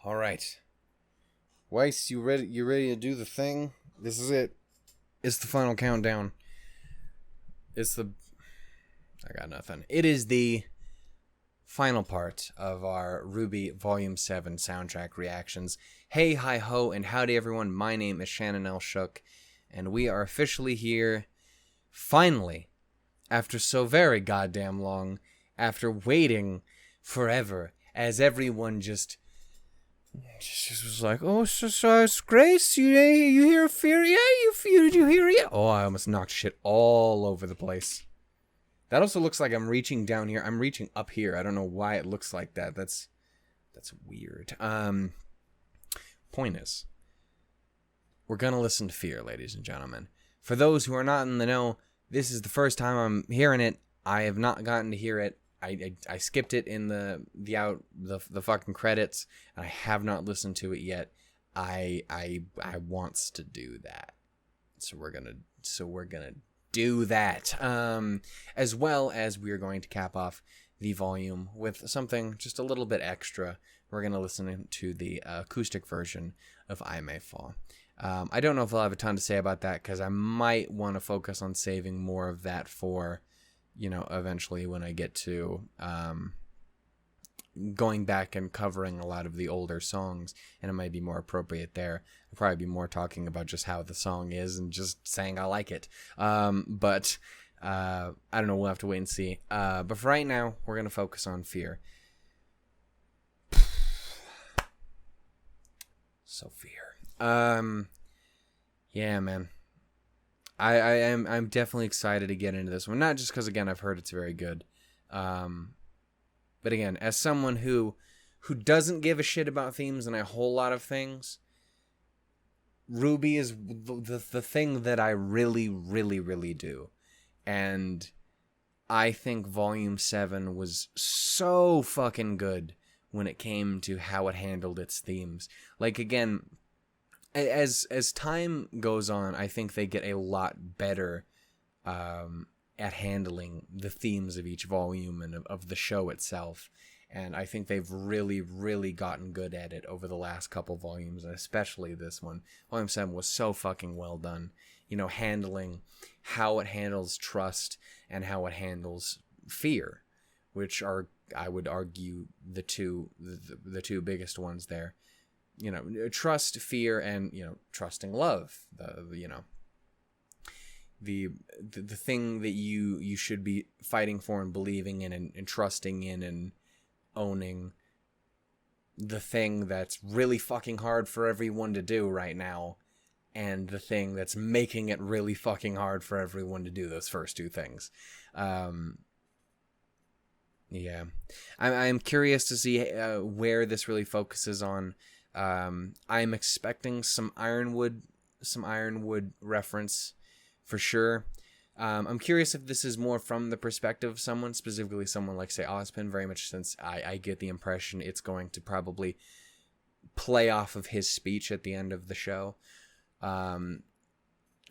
All right. Weiss, you ready? You ready to do the thing? This is it. It's the final countdown. I got nothing. It is the final part of our Rwby Volume 7 soundtrack reactions. Hey, hi ho, and howdy everyone. My name is Shannon L. Shook, and we are officially here, finally, after so very goddamn long, after waiting forever, as everyone just was like, oh, so it's Grace, you hear Fear? Yeah, did you hear it? Oh, I almost knocked shit all over the place. That also looks like I'm reaching down here. I'm reaching up here. I don't know why it looks like that. That's weird. Point is, we're gonna listen to Fear, ladies and gentlemen. For those who are not in the know, this is the first time I'm hearing it. I have not gotten to hear it. I skipped it in the fucking credits, and I have not listened to it yet. I wants to do that, so we're gonna do that. As well as we are going to cap off the volume with something just a little bit extra. We're gonna listen to the acoustic version of I May Fall. I don't know if I'll have a ton to say about that because I might want to focus on saving more of that for, eventually when I get to going back and covering a lot of the older songs, and it might be more appropriate there. I'll probably be more talking about just how the song is and just saying I like it. But I don't know. We'll have to wait and see. But for right now, we're going to focus on Fear. So Fear. Yeah, man. I'm definitely excited to get into this one. Not just because, again, I've heard it's very good. But again, as someone who doesn't give a shit about themes and a whole lot of things, Rwby is the thing that I really, really, really do. And I think Volume 7 was so fucking good when it came to how it handled its themes. Like, again, as time goes on, I think they get a lot better at handling the themes of each volume and of the show itself. And I think they've really, really gotten good at it over the last couple volumes, and especially this one. Volume 7 was so fucking well done. Handling how it handles trust and how it handles fear, which are, I would argue, the two biggest ones there. Trust, fear, and, trusting love. The thing that you should be fighting for and believing in and trusting in and owning. The thing that's really fucking hard for everyone to do right now, and the thing that's making it really fucking hard for everyone to do those first two things. Yeah. I'm curious to see where this really focuses on. I'm expecting some Ironwood reference for sure. I'm curious if this is more from the perspective of someone, specifically someone like, say, Ozpin, very much since I get the impression it's going to probably play off of his speech at the end of the show. Or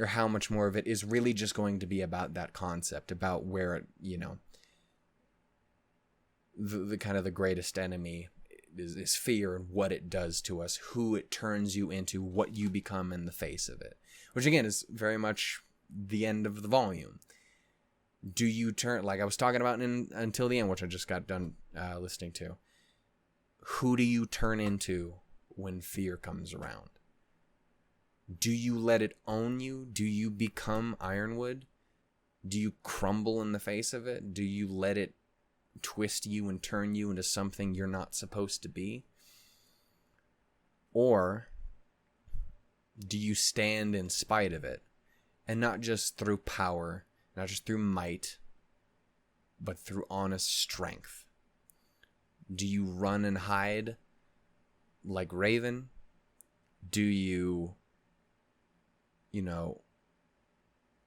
how much more of it is really just going to be about that concept, about where, the kind of the greatest enemy is fear and what it does to us, who it turns you into, what you become in the face of it. Which, again, is very much the end of the volume. Do you turn, like I was talking about in Until the End, which I just got done listening to. Who do you turn into when fear comes around? Do you let it own you? Do you become Ironwood? Do you crumble in the face of it? Do you let it twist you and turn you into something you're not supposed to be? Or do you stand in spite of it? And not just through power, not just through might, but through honest strength. Do you run and hide like Raven? Do you,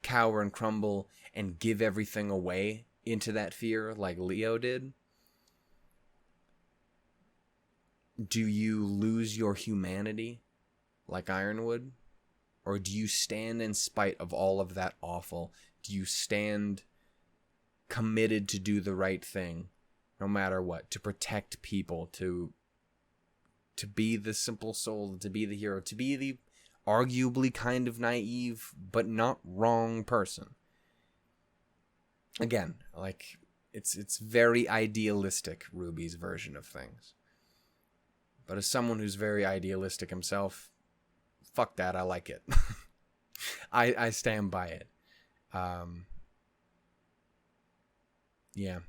cower and crumble and give everything away into that fear like Leo did? Do you lose your humanity like Ironwood? Or do you stand in spite of all of that awful? Do you stand committed to do the right thing, no matter what, to protect people, to to be the simple soul, to be the hero, to be the arguably kind of naive but not wrong person. Again, like, it's very idealistic, Rwby's version of things. But as someone who's very idealistic himself, fuck that, I like it. I stand by it. Yeah.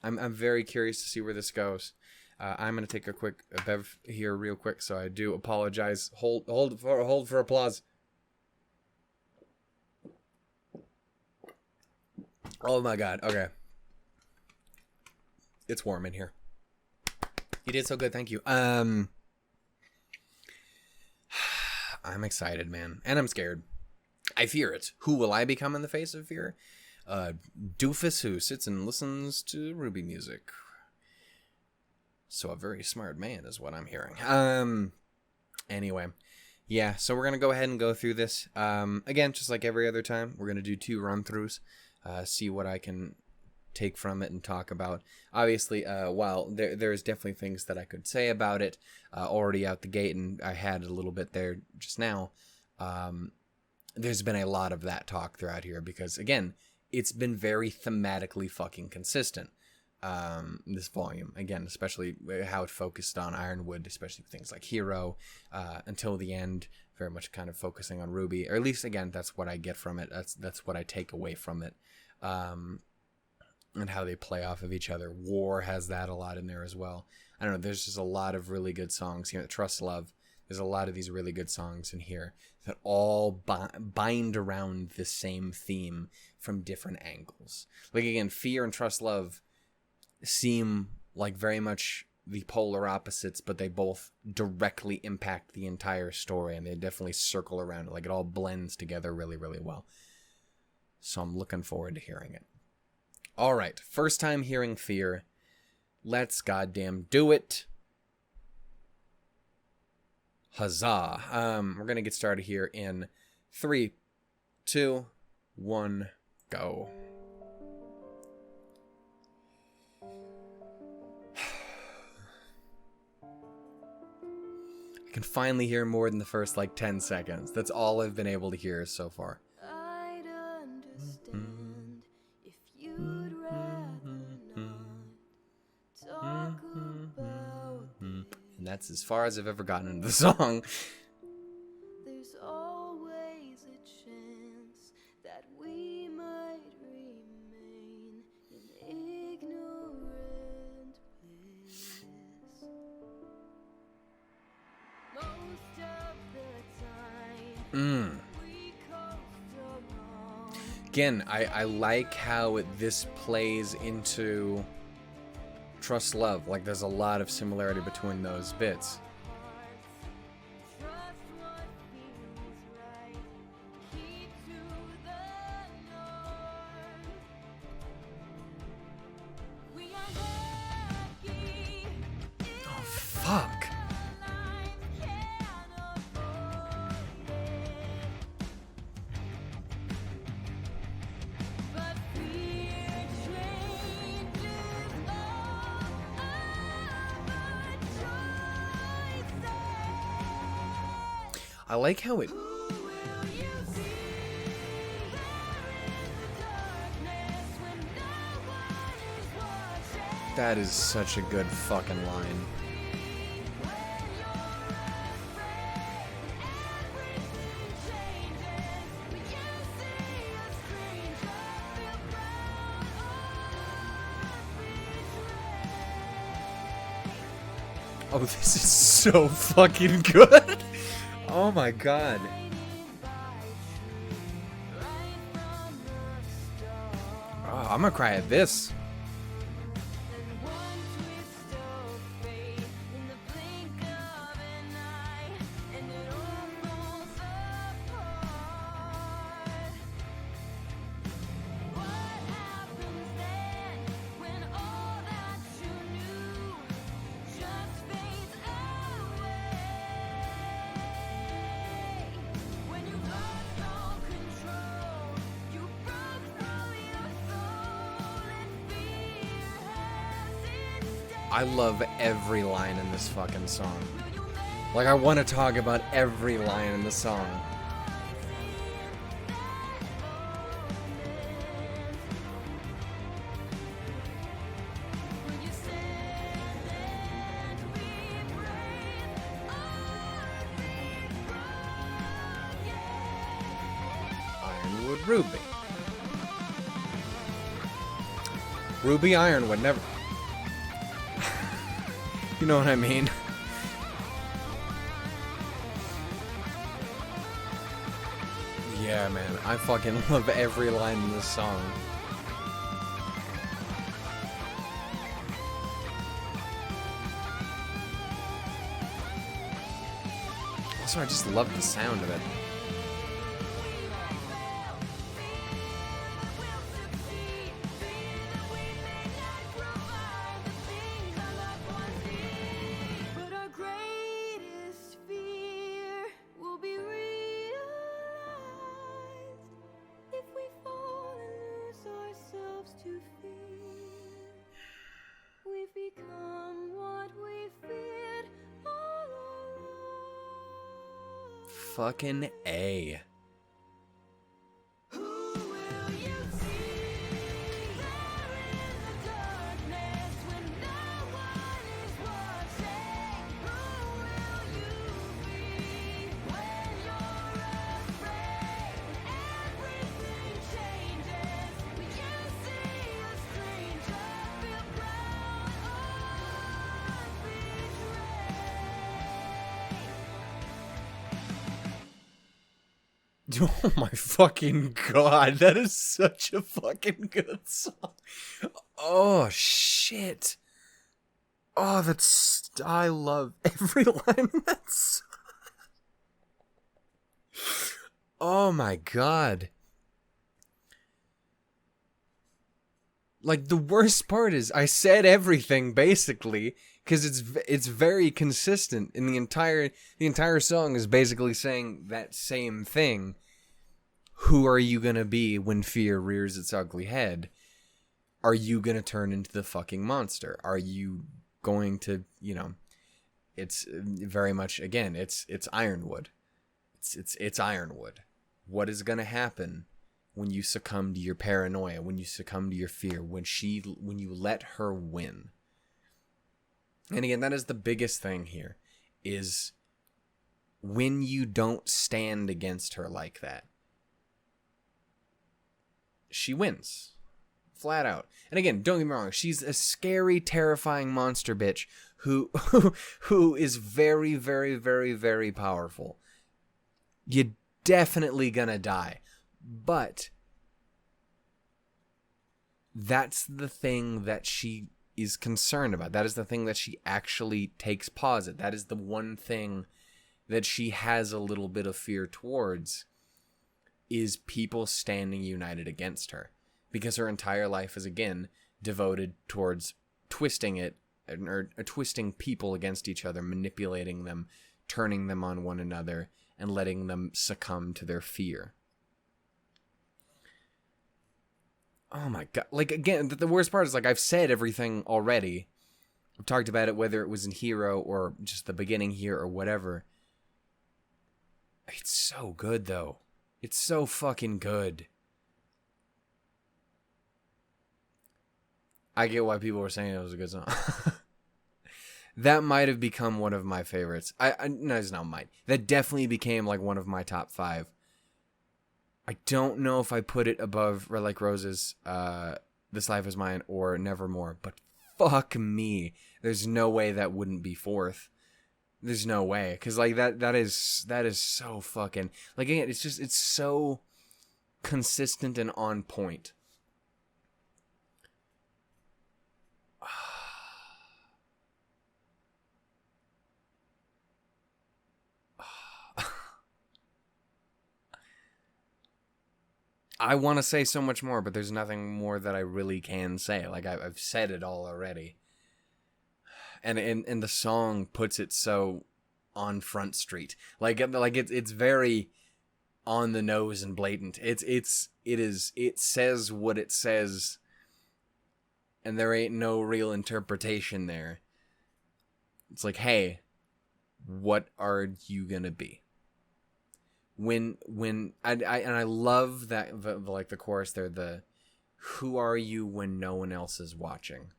I'm very curious to see where this goes. I'm going to take a quick bev here real quick, so I do apologize. Hold for applause. Oh my god, okay. It's warm in here. You did so good, thank you. I'm excited, man. And I'm scared. I fear it. Who will I become in the face of fear? Doofus who sits and listens to Rwby music. So a very smart man is what I'm hearing. Anyway. Yeah, so we're going to go ahead and go through this. Again, just like every other time, we're going to do 2 run-throughs. See what I can take from it and talk about. Obviously, while there's definitely things that I could say about it already out the gate, and I had a little bit there just now, there's been a lot of that talk throughout here because, again, it's been very thematically fucking consistent, this volume. Again, especially how it focused on Ironwood, especially things like Hero, until the end, very much kind of focusing on Rwby, or at least, again, that's what I get from it. That's what I take away from it. And how they play off of each other. War has that a lot in there as well. I don't know, there's just a lot of really good songs here. Trust Love, there's a lot of these really good songs in here that all bind around the same theme from different angles. Like, again, Fear and Trust Love seem like very much the polar opposites, but they both directly impact the entire story, and they definitely circle around it. Like, it all blends together really, really well. So I'm looking forward to hearing it. All right, first time hearing Fear. Let's goddamn do it. Huzzah. We're going to get started here in 3, 2, 1, go. I can finally hear more than the first, 10 seconds. That's all I've been able to hear so far. I'd understand if you'd rather not talk about this. And that's as far as I've ever gotten into the song. There's always a chance that we might remain in ignorant bliss. Most of the time we coast along. Again, I like how this plays into Trust Love. Like, there's a lot of similarity between those bits. Trust what feels right. Keep to the norm. We are lucky. Oh, fuck. Lines can't avoid it. But fear changes all our choices. I like how it... Who will you see there in the darkness when no one is watching? That is such a good fucking line. When you're afraid, everything changes. When you see a stranger, feel proud or betrayed. Oh, this is so fucking good. Oh my god. Oh, I'm gonna cry at this. I love every line in this fucking song. Like, I want to talk about every line in the song. Ironwood Ruby. Ruby Ironwood, never... You know what I mean? Yeah, man, I fucking love every line in this song. Also, I just love the sound of it. But our greatest fear will be realized if we fall and lose ourselves to fear. We've become what we feared all along. Fucking A. Who will you see there in the darkness when no one is watching? Who will you be when you're afraid? Everything changes when you see a stranger. Feel proud or betrayed. Oh my fucking god, that is such a fucking good song. Oh shit. Oh, that's... I love every line in that song. Oh my god. Like, the worst part is I said everything basically because it's very consistent in the entire song is basically saying that same thing. Who are you gonna be when fear rears its ugly head? Are you gonna turn into the fucking monster? Are you going to, you know, it's very much, again, it's Ironwood. It's Ironwood. What is gonna happen when you succumb to your paranoia, when you succumb to your fear, when you let her win? And again, that is the biggest thing here, is when you don't stand against her like that, she wins. Flat out. And again, don't get me wrong, she's a scary, terrifying monster bitch who is very, very, very, very powerful. You're definitely gonna die. But that's the thing that she is concerned about. That is the thing that she actually takes pause at. That is the one thing that she has a little bit of fear towards, is people standing united against her. Because her entire life is, again, devoted towards twisting it, or twisting people against each other, manipulating them, turning them on one another, and letting them succumb to their fear. Oh my god. Like, again, the worst part is, like, I've said everything already. I've talked about it, whether it was in Hero or just the beginning here or whatever. It's so good, though. It's so fucking good. I get why people were saying it was a good song. That might have become one of my favorites. No, it's not mine. That definitely became, like, one of my top 5. I don't know if I put it above Red Like Roses, This Life Is Mine, or Nevermore, but fuck me. There's no way that wouldn't be 4th. There's no way. Because, like, that is so fucking... Like, again, it's so consistent and on point. I want to say so much more, but there's nothing more that I really can say. Like, I've said it all already. And the song puts it so on Front Street. Like it's very on the nose and blatant. It says what it says, and there ain't no real interpretation there. It's like, hey, what are you gonna be? When I love that the chorus there, the who are you when no one else is watching?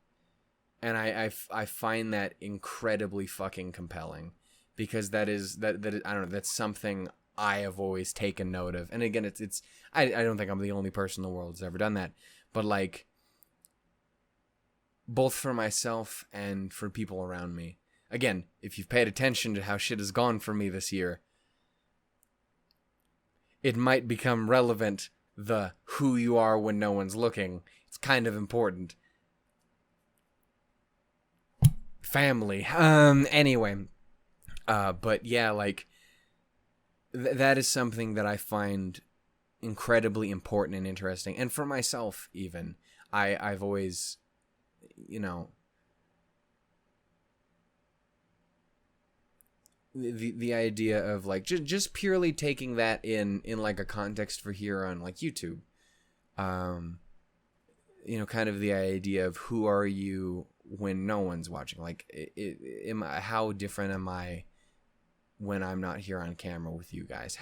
And I find that incredibly fucking compelling, because that is I don't know, that's something I have always taken note of. And again, it's I don't think I'm the only person in the world that's ever done that, but like, both for myself and for people around me. Again, if you've paid attention to how shit has gone for me this year, it might become relevant, the who you are when no one's looking. It's kind of important. Family. Anyway. But yeah, like, that is something that I find incredibly important and interesting. And for myself, even, I've always, you know, the idea of like just purely taking that in like a context for here on like YouTube, you know, kind of the idea of who are you when no one's watching? Like, how different am I when I'm not here on camera with you guys?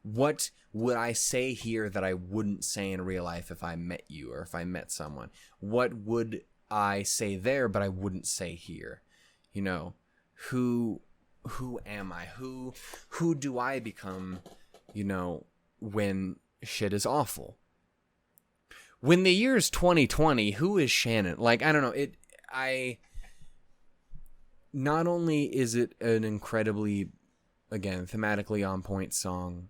What would I say here that I wouldn't say in real life if I met you, or if I met someone? What would I say there but I wouldn't say here? You know, who am I? Who do I become, you know, when shit is awful? When the year's 2020, who is Shannon? Like, I don't know, not only is it an incredibly, again, thematically on point song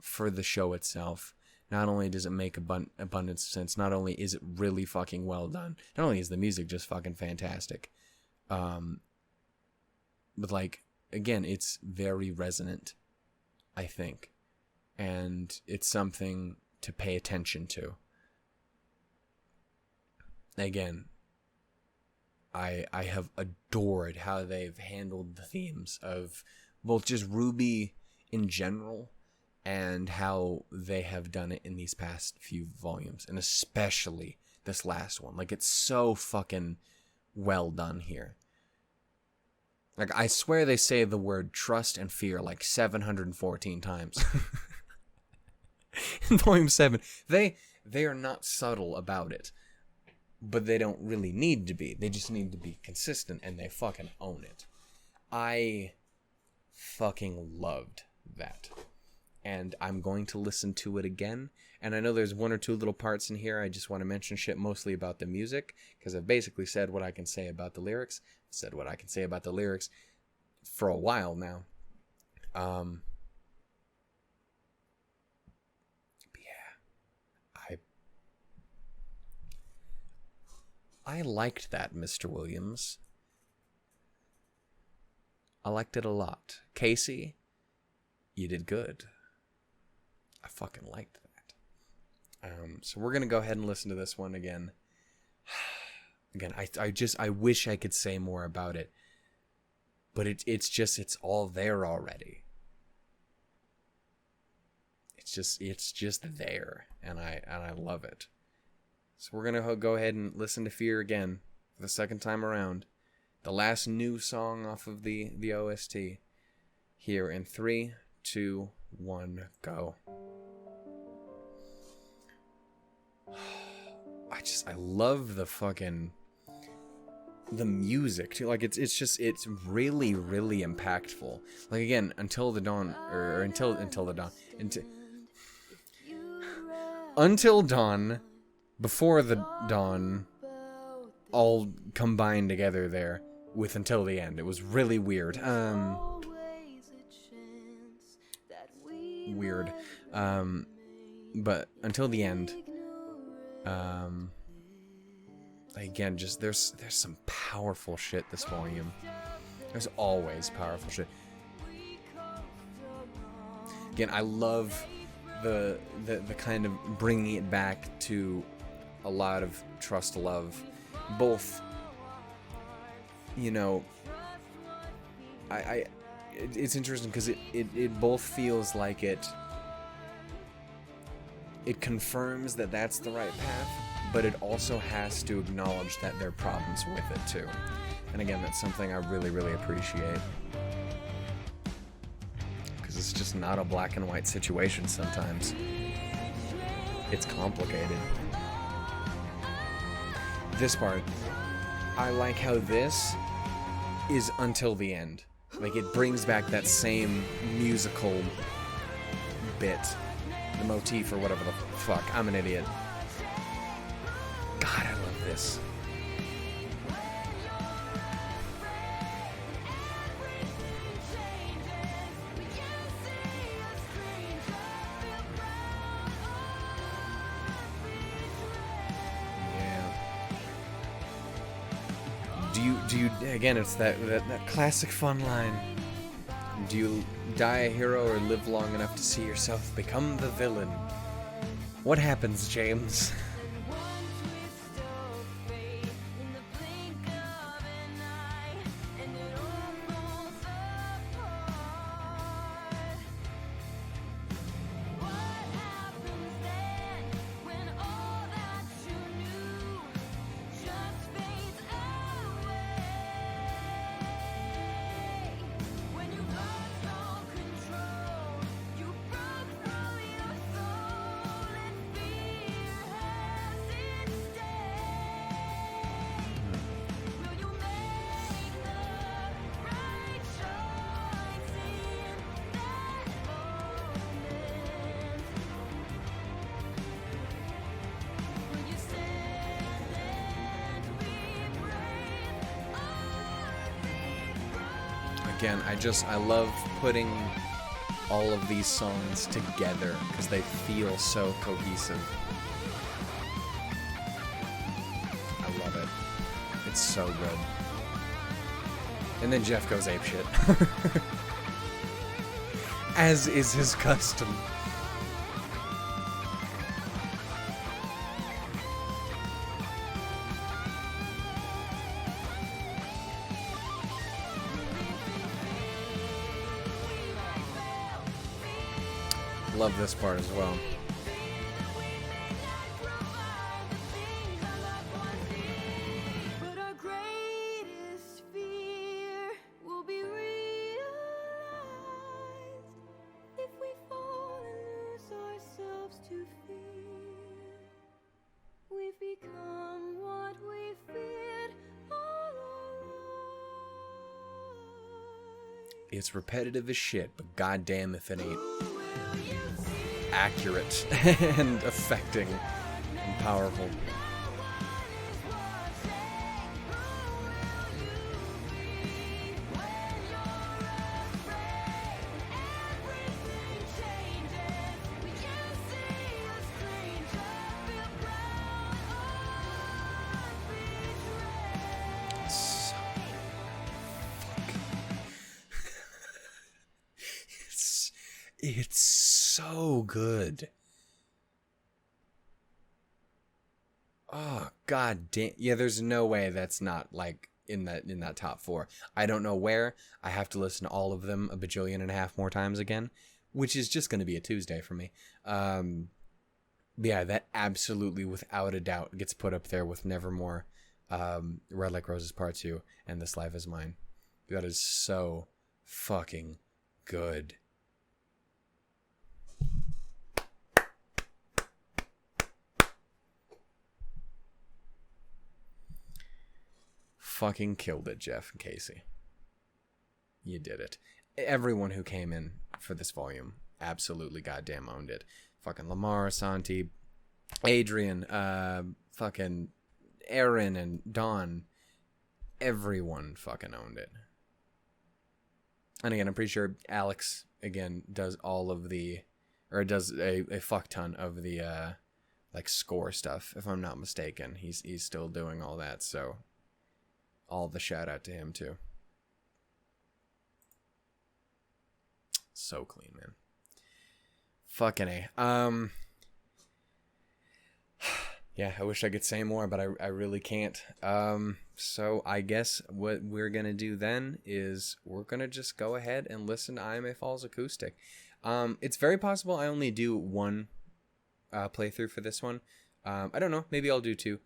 for the show itself, not only does it make abundance of sense, not only is it really fucking well done, not only is the music just fucking fantastic, but like, again, it's very resonant, I think, and it's something to pay attention to. Again, I have adored how they've handled the themes of both just Rwby in general and how they have done it in these past few volumes, and especially this last one. Like, it's so fucking well done here. Like, I swear they say the word trust and fear like 714 times. In Volume 7. They are not subtle about it. But they don't really need to be. They just need to be consistent, and they fucking own it. I fucking loved that. And I'm going to listen to it again. And I know there's one or two little parts in here I just want to mention shit mostly about the music, because I've basically said what I can say about the lyrics. I've said what I can say about the lyrics for a while now. But yeah, I liked that, Mr. Williams. I liked it a lot. Casey, you did good. I fucking liked that. So we're gonna go ahead and listen to this one again. Again, I wish I could say more about it, but it's all there already. It's just there, and I love it. So we're gonna go ahead and listen to Fear again for the second time around. The last new song off of the OST. Here in 3, 2, 1, go. I love the music too. Like, it's really, really impactful. Like, again, until the dawn, or until dawn, before the dawn, all combined together there with until the end. It was really weird. But until the end, again, just there's some powerful shit this volume. There's always powerful shit. Again, I love the kind of bringing it back to a lot of trust, love, both. You know, it's interesting because it both feels like it confirms that that's the right path, but it also has to acknowledge that there are problems with it too. And again, that's something I really, really appreciate. is just not a black and white situation sometimes. It's complicated. This part, I like how this is until the end. Like, it brings back that same musical bit, the motif or whatever the fuck. I'm an idiot. God, I love this. Do you again, it's that classic fun line. Do you die a hero or live long enough to see yourself become the villain? What happens, James? Again, I love putting all of these songs together because they feel so cohesive. I love it. It's so good. And then Jeff goes apeshit. As is his custom. Love this part as well. But our greatest fear will be realized if we fall and lose ourselves to fear. We've become what we feared all our lives. It's repetitive as shit, but goddamn if it ain't accurate and affecting and powerful. It's so good. Oh god damn. Yeah, there's no way that's not like in that top 4. I don't know where. I have to listen to all of them a bajillion and a half more times again, which is just going to be a Tuesday for me. Yeah, that absolutely without a doubt gets put up there with Nevermore, Red Like Roses Part 2, and This Life Is Mine. That is so fucking good. Fucking killed it, Jeff and Casey. You did it. Everyone who came in for this volume absolutely goddamn owned it. Fucking Lamar, Santi, Adrienne, fucking Erin and Dawn. Everyone fucking owned it. And again, I'm pretty sure Alex, again, does all of the, or does a fuck ton of the, like, score stuff, if I'm not mistaken. He's still doing all that, so all the shout out to him too. So clean, man. Fucking A. Yeah, I wish I could say more, but I really can't. So I guess what we're gonna do then is we're gonna just go ahead and listen to IMA Falls Acoustic. It's very possible I only do one playthrough for this one. I don't know, maybe I'll do 2.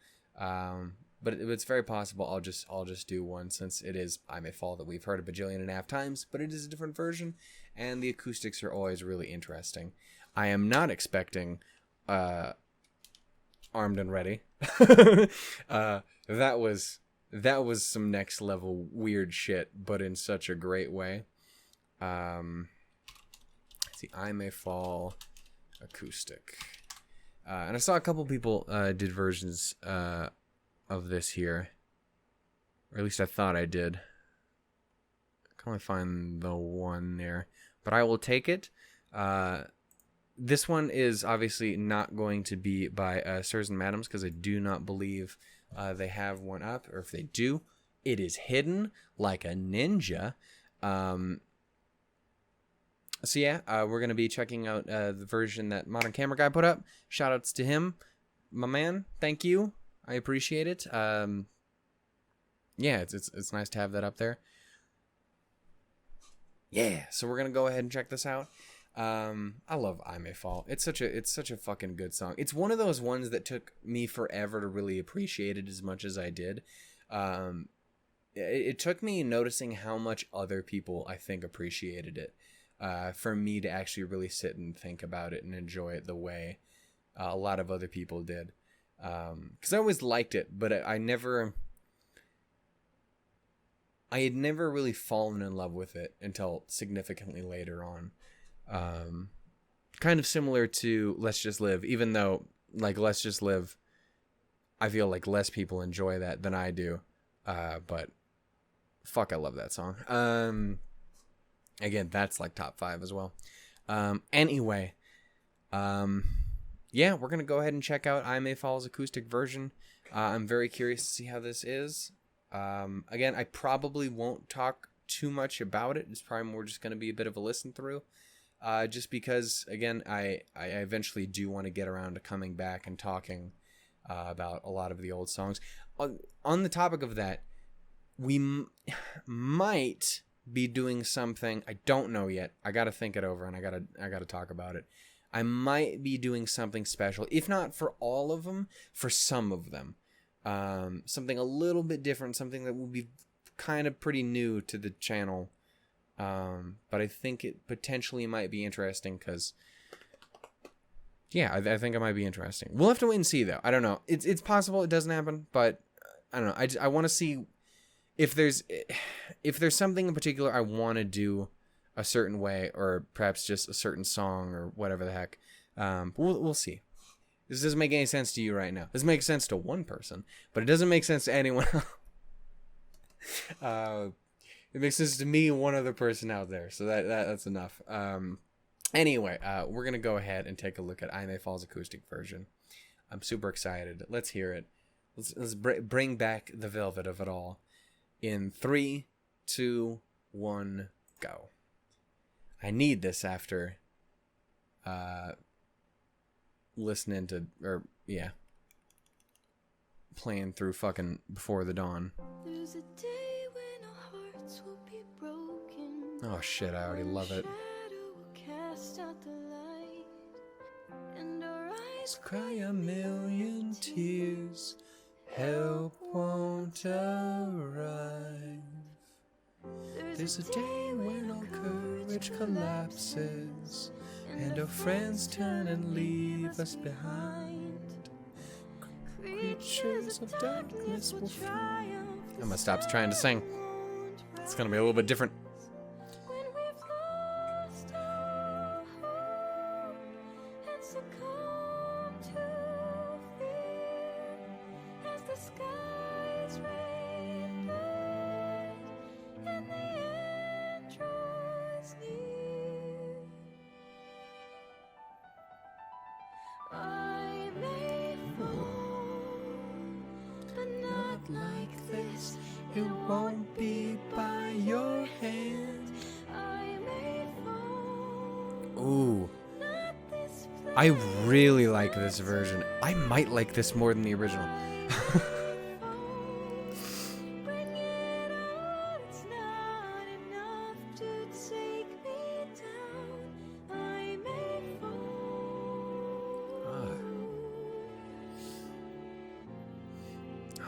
but it's very possible I'll just do one, since it is I May Fall that we've heard a bajillion and a half times, but it is a different version, and the acoustics are always really interesting. I am not expecting Armed and Ready. That was some next level weird shit, but in such a great way. Let's see, I May Fall acoustic. And I saw a couple people did versions of this here. Or at least I thought I did. I can only find the one there. But I will take it. This one is obviously not going to be by Sirs and Madams, because I do not believe they have one up. Or if they do, it is hidden like a ninja. So yeah, we're going to be checking out the version that Modern Camera Guy put up. Shoutouts to him. My man, thank you. I appreciate it. Yeah, it's nice to have that up there. Yeah, so we're going to go ahead and check this out. I love I May Fall. It's such a fucking good song. It's one of those ones that took me forever to really appreciate it as much as I did. It took me noticing how much other people, I think, appreciated it. For me to actually really sit and think about it and enjoy it the way a lot of other people did. Because I always liked it, but I had never really fallen in love with it until significantly later on. Kind of similar to Let's Just Live, even though, like, Let's Just Live, I feel like less people enjoy that than I do. But fuck, I love that song. Again, that's like top 5 as well. Anyway, yeah, we're going to go ahead and check out I May Fall's acoustic version. I'm very curious to see how this is. Again, I probably won't talk too much about it. It's probably more just going to be a bit of a listen through. Just because, again, I eventually do want to get around to coming back and talking about a lot of the old songs. On the topic of that, we might be doing something, I don't know yet. I got to think it over, and I got to talk about it. I might be doing something special, if not for all of them, for some of them. Something a little bit different, something that will be kind of pretty new to the channel. But I think it potentially might be interesting because, yeah, I think it might be interesting. We'll have to wait and see, though. I don't know. It's possible it doesn't happen, but I don't know. I want to see if there's something in particular I want to do a certain way, or perhaps just a certain song or whatever the heck. We'll see. This doesn't make any sense to you right now. This makes sense to one person, but it doesn't make sense to anyone else. It makes sense to me and one other person out there, so that's enough. Anyway, we're going to go ahead and take a look at I May Fall's acoustic version. I'm super excited. Let's hear it. Let's bring back the velvet of it all. In 3, 2, 1, go. I need this after listening to, playing through fucking Before the Dawn. There's a day when our hearts will be broken. Oh shit, I already love it. Shadow will cast out the light, and our eyes Cry a million tears, help won't arrive. There's a day when all courage collapses, and our friends turn and leave us behind. Creatures of darkness will triumph. I'm gonna stop trying to sing. It's gonna be a little bit different. When we've lost our hope and succumb to fear, as the skies rain blood and the end draws near, I may fall, but not like this. It won't be by your hand. I may fall, Ooh, not this I really like this version. I might like this more than the original. Bring it on, it's not enough to take me down. I may fall.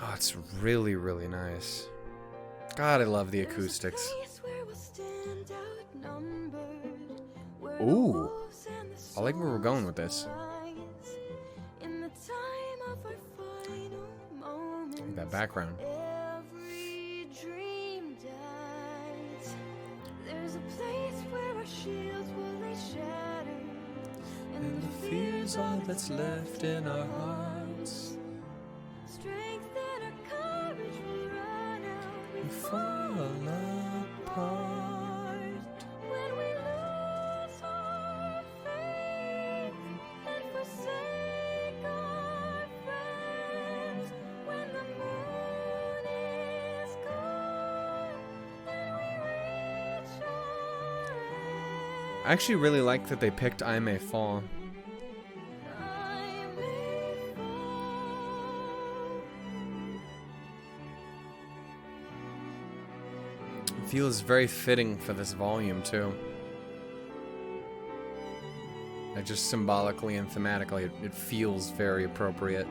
Oh, it's really, really nice. God, I love the acoustics. Ooh. I like where we're going with this. That background. Every dream dies. There's a place where our shields will lay shattered, And the fear's all that's left in our hearts. strength and our courage will run out. We fall apart. When we lose our faith and forsake our friends, when the moon is gone and we reach our end, I actually really like that they picked I May Fall. I may fall. It feels very fitting for this volume, too. Like, just symbolically and thematically, it feels very appropriate.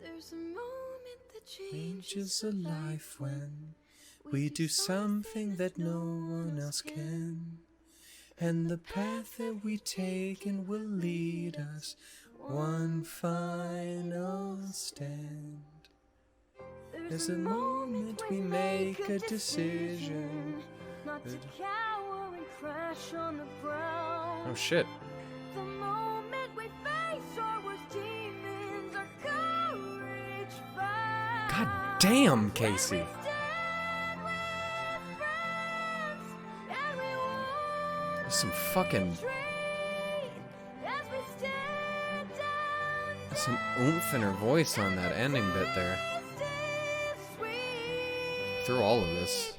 There's a moment that changes Changes a life when we do something that no one else can. And the path that we taken will lead us one final stand. There's a moment we make a decision. not to cower and crash on the ground. Oh shit. The moment we face our worst demons, our courage found. God damn, Casey. When we stand with friends, and we walk There's some fucking, the tree, as we stand down, some oomph in her voice on that ending bit there. just as sweet. Through all of this.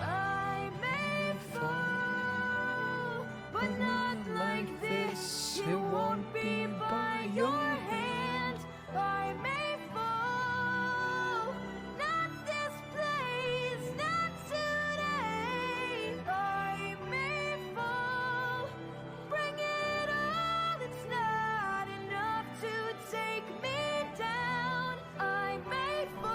I may fall, but not like this. It won't be by your hand. I may fall, not this place, not today. I may fall, bring it all. It's not enough to take me down. I may fall.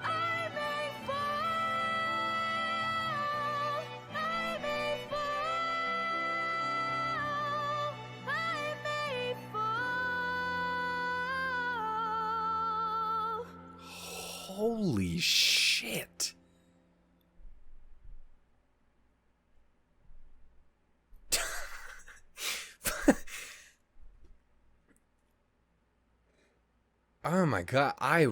I may fall. I may fall. I may fall. Holy shit. Oh my god, I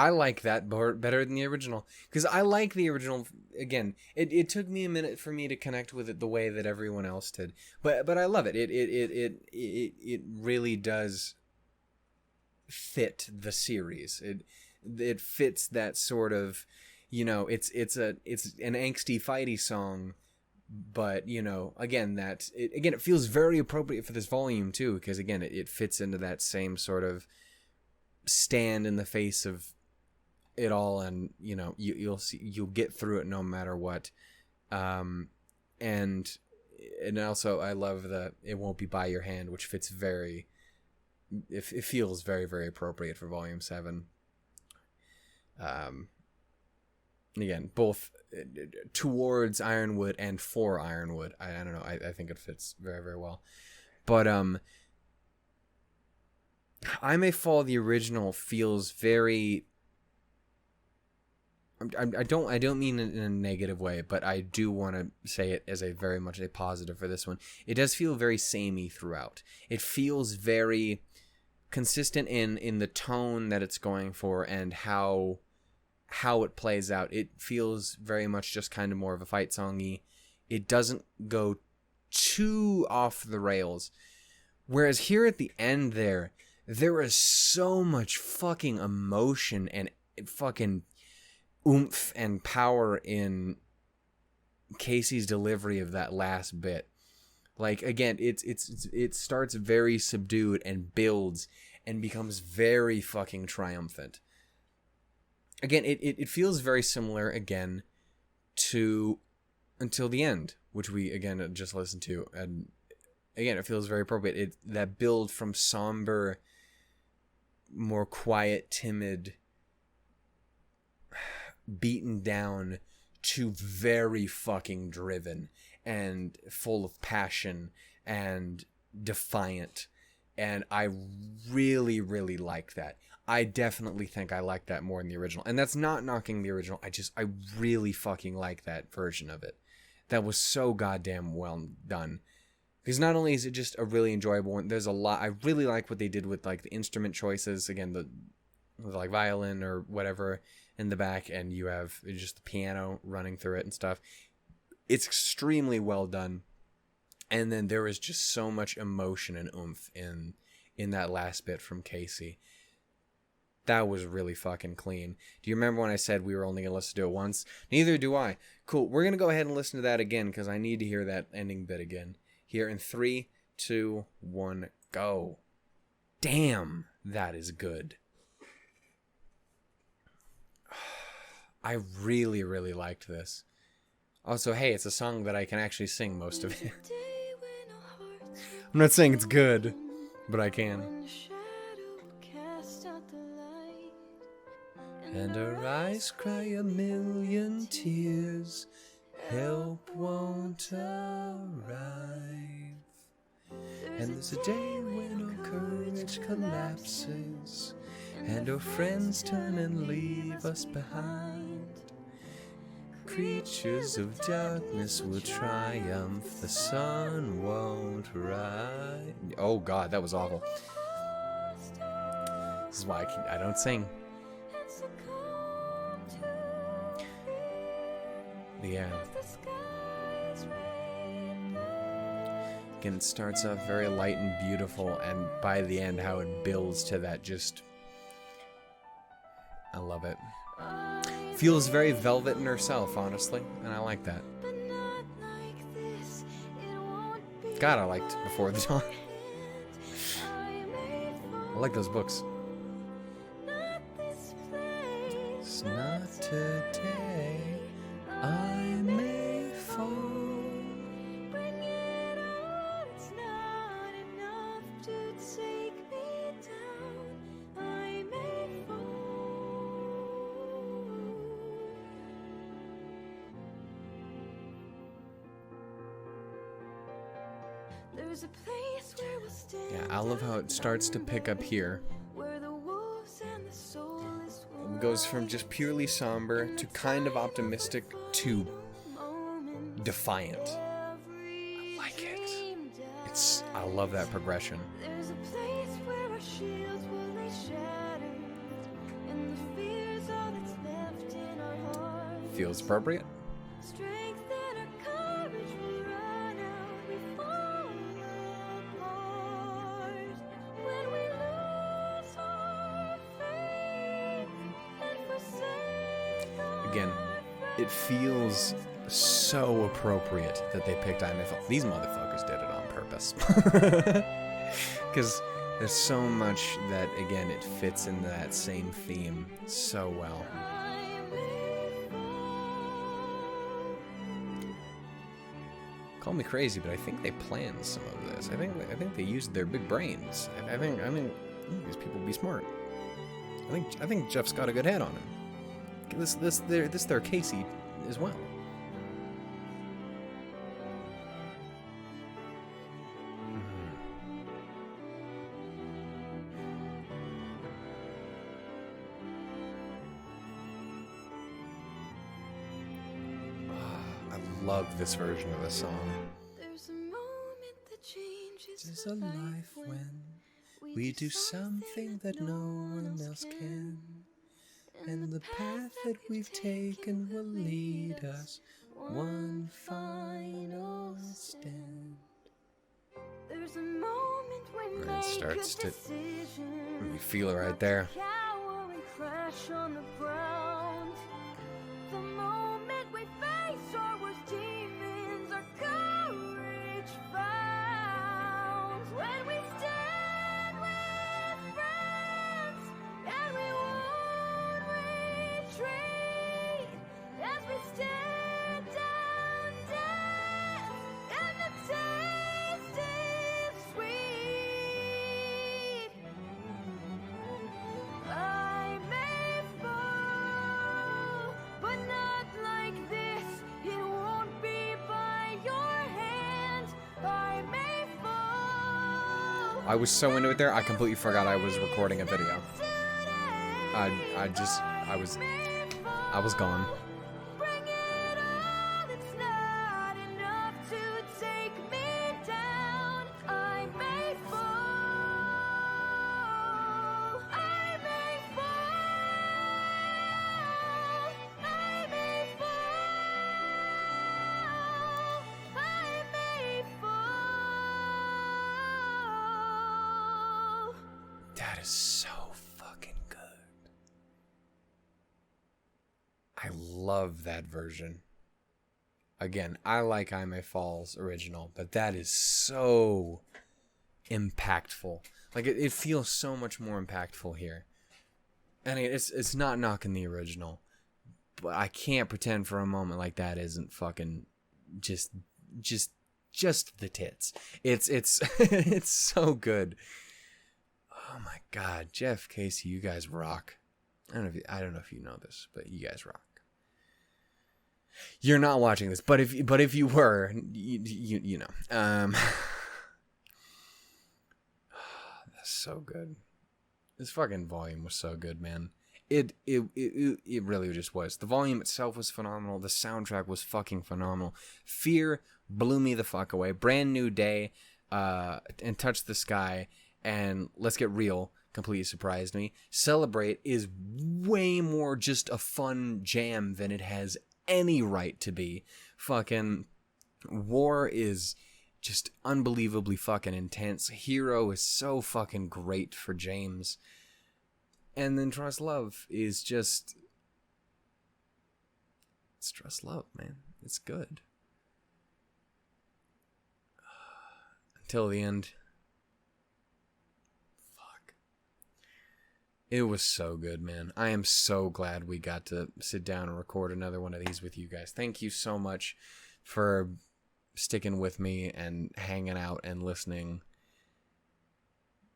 like that better than the original, because I like the original. Again, it took me a minute for me to connect with it the way that everyone else did, but I love it. It really does fit the series. It fits that sort of, it's an angsty fighty song, but again it feels very appropriate for this volume too, because again it fits into that same sort of stand in the face of it all, and you'll get through it no matter what. And also I love the "it won't be by your hand," which fits very, it feels very, very appropriate for volume 7. Again, both towards Ironwood and for Ironwood. I don't know. I think it fits very, very well. But I May Fall, the original, feels very. I don't mean it in a negative way, but I do want to say it as a very much a positive for this one. It does feel very samey throughout. It feels very consistent in the tone that it's going for and how it plays out. It feels very much just kind of more of a fight songy. It doesn't go too off the rails. Whereas here at the end there is so much fucking emotion and fucking oomph and power in Casey's delivery of that last bit. Like, again, it starts very subdued and builds and becomes very fucking triumphant. Again, it feels very similar, again, to Until the End, which we, again, just listened to. And, again, it feels very appropriate. That build from somber, more quiet, timid, beaten down to very fucking driven and full of passion and defiant. And I really, really like that. I definitely think I like that more than the original. And that's not knocking the original. I really fucking like that version of it. That was so goddamn well done. Because not only is it just a really enjoyable one, there's a lot. I really like what they did with, like, the instrument choices. Again, the like violin or whatever in the back, and you have just the piano running through it and stuff. It's extremely well done. And then there is just so much emotion and oomph in that last bit from Casey. That was really fucking clean. Do you remember when I said we were only going to listen to it once? Neither do I. Cool. We're going to go ahead and listen to that again because I need to hear that ending bit again. Here in 3, 2, 1, go. Damn, that is good. I really, really liked this. Also, hey, it's a song that I can actually sing most of it. I'm not saying it's good, but I can. And our eyes cry a million tears, help won't arrive. And there's a day when our courage collapses, and our friends turn and leave us behind. Creatures of darkness will triumph, the sun won't rise. Oh god, that was awful. This is why I don't sing. Yeah. Again, it starts off very light and beautiful, and by the end, how it builds to that just... I love it. Feels very Velvet in herself, honestly, and I like that. God, I liked Before the Dawn. I like those books. It's not today I may fall. Bring it on, it's not enough to take me down. I may fall. There's a place where we'll stand. Yeah, I love how it starts to pick up here. It goes from just purely somber to kind of optimistic to defiant. I like it. I love that progression. Feels appropriate. Again, it feels so appropriate that they picked IMF. These motherfuckers did it on purpose. Because there's so much that, again, it fits in that same theme so well. Call me crazy, but I think they planned some of this. I think they used their big brains. I think these people be smart. I think Jeff's got a good head on him. This their Casey as well. I love this version of the song. There's a moment that changes a life when we do something that no one else can. And the path that we've taken will lead us one final stand. There's a moment when it starts to... You feel it right there. Crash on the ground. The moment we face our worst demons, our courage finds. I was so into it there, I completely forgot I was recording a video. I was gone. Bring it on, it's not enough to take me down. I may fall, I may fall, I may fall, I may fall. That is so fucking good. I love that version. Again, I like I May Fall's original, but that is so impactful. Like, it feels so much more impactful here. And it's not knocking the original, but I can't pretend for a moment like that isn't fucking just the tits. It's it's so good. Oh my god, Jeff, Casey, you guys rock. I don't know if you know this, but you guys rock. You're not watching this, but if you were, you know. That's so good. This fucking volume was so good, man. It really just was. The volume itself was phenomenal. The soundtrack was fucking phenomenal. Fear blew me the fuck away. Brand New Day, and Touch the Sky, and Let's Get Real completely surprised me. Celebrate is way more just a fun jam than it has any right to be. Fucking War is just unbelievably fucking intense. Hero is so fucking great for James. And then Trust Love is just... It's Trust Love, man. It's good. Until the end. Fuck. It was so good, man. I am so glad we got to sit down and record another one of these with you guys. Thank you so much for sticking with me and hanging out and listening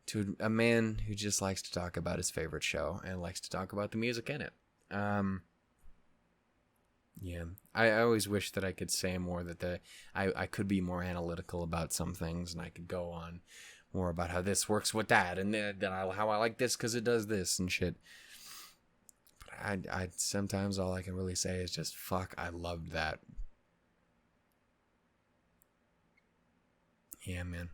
to a man who just likes to talk about his favorite show and likes to talk about the music in it. Yeah, I always wish that I could say more, that I could be more analytical about some things, and I could go on more about how this works with that, and how I like this because it does this and shit. But I sometimes all I can really say is just, fuck, I loved that. Yeah, man.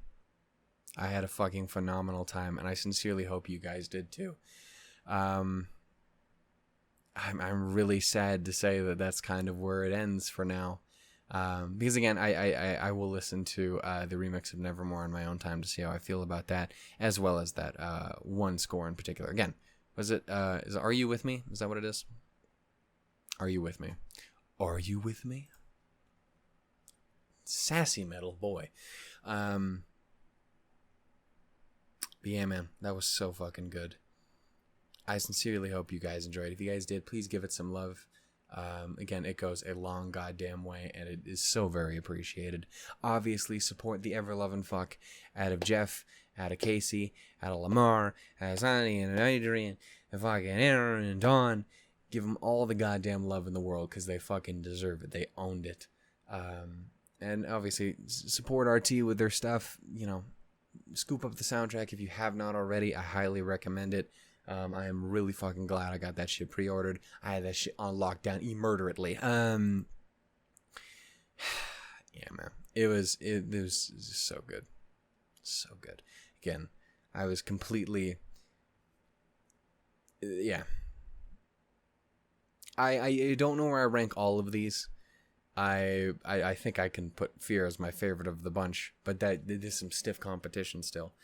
I had a fucking phenomenal time, and I sincerely hope you guys did too. I'm really sad to say that that's kind of where it ends for now. Because again, I will listen to the remix of Nevermore on my own time to see how I feel about that, as well as that one score in particular. Again, was it Are You With Me? Is that what it is? Are You With Me? Are You With Me? Sassy metal boy. But yeah, man, that was so fucking good. I sincerely hope you guys enjoyed. If you guys did, please give it some love. Again, it goes a long goddamn way, and it is so very appreciated. Obviously, support the ever-loving fuck out of Jeff, out of Casey, out of Lamar, out of Santi and Adrienne, and fucking Erin and Dawn. Give them all the goddamn love in the world, because they fucking deserve it. They owned it. And obviously, support RT with their stuff. You know, scoop up the soundtrack if you have not already. I highly recommend it. I am really fucking glad I got that shit pre-ordered. I had that shit on lockdown immoderately. Yeah, man. It was so good. So good. Again, I was completely... Yeah. I don't know where I rank all of these. I think I can put Fear as my favorite of the bunch, but that there's some stiff competition still.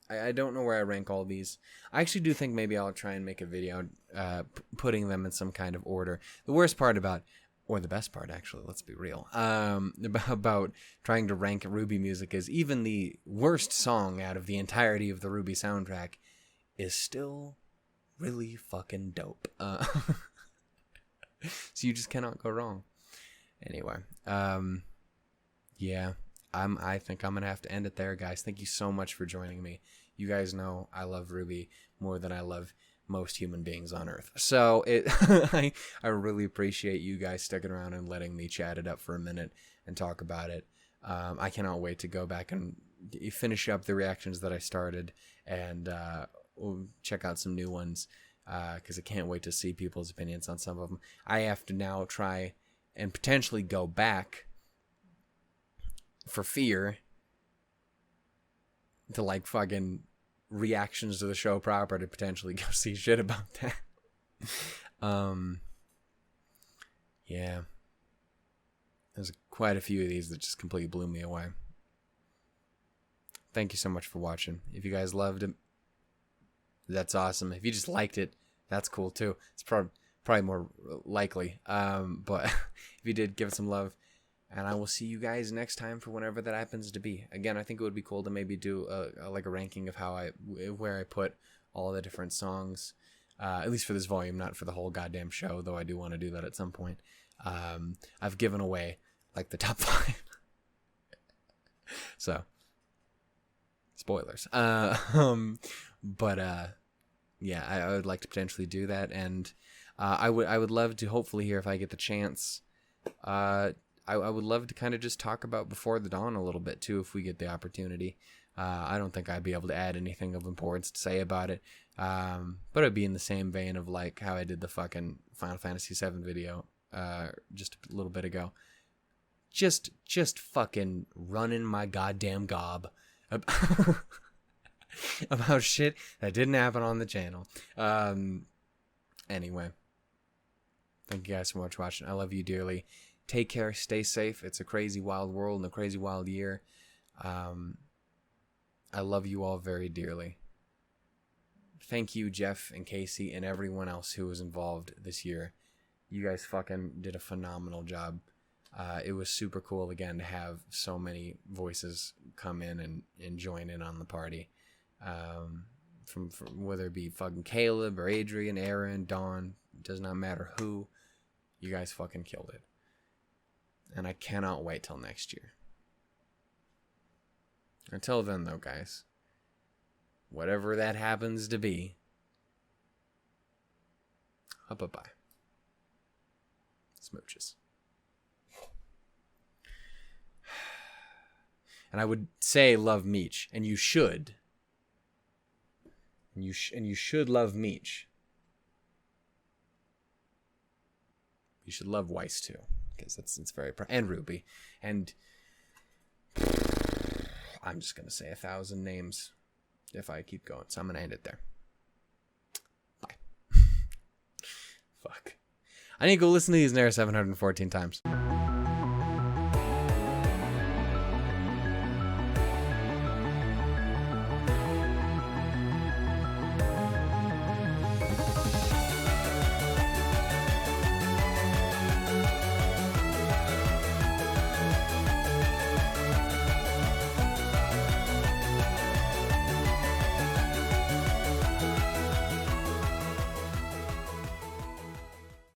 I don't know where I rank all these. I actually do think maybe I'll try and make a video putting them in some kind of order. The worst part about, or the best part actually, let's be real, about trying to rank Rwby music is even the worst song out of the entirety of the Rwby soundtrack is still really fucking dope. So you just cannot go wrong. Anyway, yeah. I think I'm going to have to end it there, guys. Thank you so much for joining me. You guys know I love Rwby more than I love most human beings on Earth. So I really appreciate you guys sticking around and letting me chat it up for a minute and talk about it. I cannot wait to go back and finish up the reactions that I started, and we'll check out some new ones, because I can't wait to see people's opinions on some of them. I have to now try and potentially go back for fear to like fucking reactions to the show proper to potentially go see shit about that. Yeah. There's quite a few of these that just completely blew me away. Thank you so much for watching. If you guys loved it, that's awesome. If you just liked it, that's cool too. It's probably more likely. But if you did, give it some love. And I will see you guys next time for whenever that happens to be. Again, I think it would be cool to maybe do like a ranking of where I put all the different songs, at least for this volume, not for the whole goddamn show, though I do want to do that at some point. I've given away like the top 5. So, spoilers. Yeah, I would like to potentially do that, and I would love to hopefully here, if I get the chance, I would love to kind of just talk about Before the Dawn a little bit too, if we get the opportunity. I don't think I'd be able to add anything of importance to say about it, but it'd be in the same vein of like how I did the fucking Final Fantasy VII video just a little bit ago. Just fucking running my goddamn gob about shit that didn't happen on the channel. Anyway, thank you guys so much for watching. I love you dearly. Take care, stay safe. It's a crazy wild world and a crazy wild year. I love you all very dearly. Thank you, Jeff and Casey and everyone else who was involved this year. You guys fucking did a phenomenal job. It was super cool again to have so many voices come in and join in on the party. From whether it be fucking Caleb or Adrienne, Erin, Dawn, does not matter who. You guys fucking killed it. And I cannot wait till next year. Until then, though, guys, whatever that happens to be, bye-bye. Smooches. And I would say love Meech, and you should. And you should love Meech. You should love Weiss too, because it's very and Rwby, and I'm just gonna say 1,000 names if I keep going, so I'm gonna end it there. Bye. Fuck. I need to go listen to these Nair 714 times.